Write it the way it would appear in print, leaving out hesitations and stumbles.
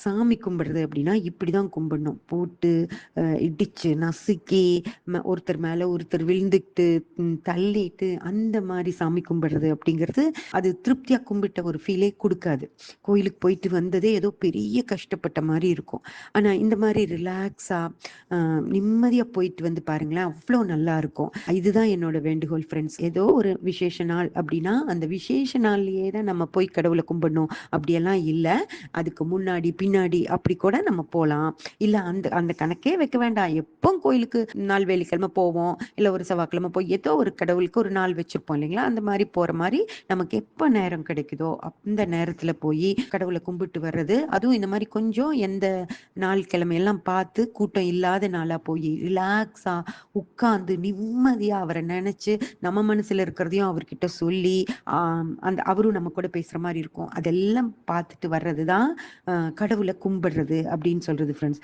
சாமி கும்பிடுறது அப்படின்னா இப்படிதான் கும்பிடணும். போட்டு இடிச்சு நசுக்கி ஒருத்தர் மேல ஒருத்தர் விழுந்துக்கிட்டு தள்ளிட்டு அந்த மாதிரி சாமி கும்பிடுறது அப்படிங்கிறது அது திருப்தியா கும்பிட்ட ஒரு ஃபீலே கொடுக்காது. கோயிலுக்கு போயிட்டு வந்ததே ஏதோ பெரிய கஷ்டப்பட்ட மாதிரி இருக்கும். ஆனா இந்த மாதிரி ரிலாக்ஸா நிம்மதியா போயிட்டு வந்து பாருங்களேன், அவ்வளோ நல்லா இருக்கும். இதுதான் என்னோட வேண்டுகோள் ஃப்ரெண்ட்ஸ். ஏதோ ஒரு விசேஷ நாள் அப்படின்னா அந்த விசேஷ நாள்லயே தான் நம்ம போய் கடவுளை கும்பிடணும் அப்படியெல்லாம் இல்லை. அதுக்கு முன்னாடி பின்னாடி அப்படி கூட நம்ம போகலாம். இல்ல அந்த அந்த கணக்கே வைக்க வேண்டாம். எப்போ கோயிலுக்கு நாள் வெள்ளிக்கிழமை போவோம், இல்ல ஒரு செவ்வாய்க்கிழமை போய் ஏதோ ஒரு கடவுளுக்கு ஒரு நாள் வச்சிருப்போம் இல்லைங்களா, அந்த மாதிரி போற மாதிரி நமக்கு எப்ப நேரம் கிடைக்குதோ அந்த நேரத்துல போய் கடவுளை கும்பிட்டு வர்றது. அதுவும் இந்த மாதிரி கொஞ்சம் எந்த நாள் கிழமையெல்லாம் பார்த்து கூட்டம் இல்லாத நாளா போய் ரிலாக்ஸா உட்கார்ந்து நிம்மதியா அவரை நினைச்சு நம்ம மனசுல இருக்கிறதையும் அவர்கிட்ட சொல்லி அந்த அவரும் நம்ம கூட பேசுற மாதிரி இருக்கும். அதெல்லாம் பார்த்துட்டு வர்றதுதான் கடவுளை கும்பிடுறது அப்படின்னு சொல்றது ஃப்ரெண்ட்ஸ்.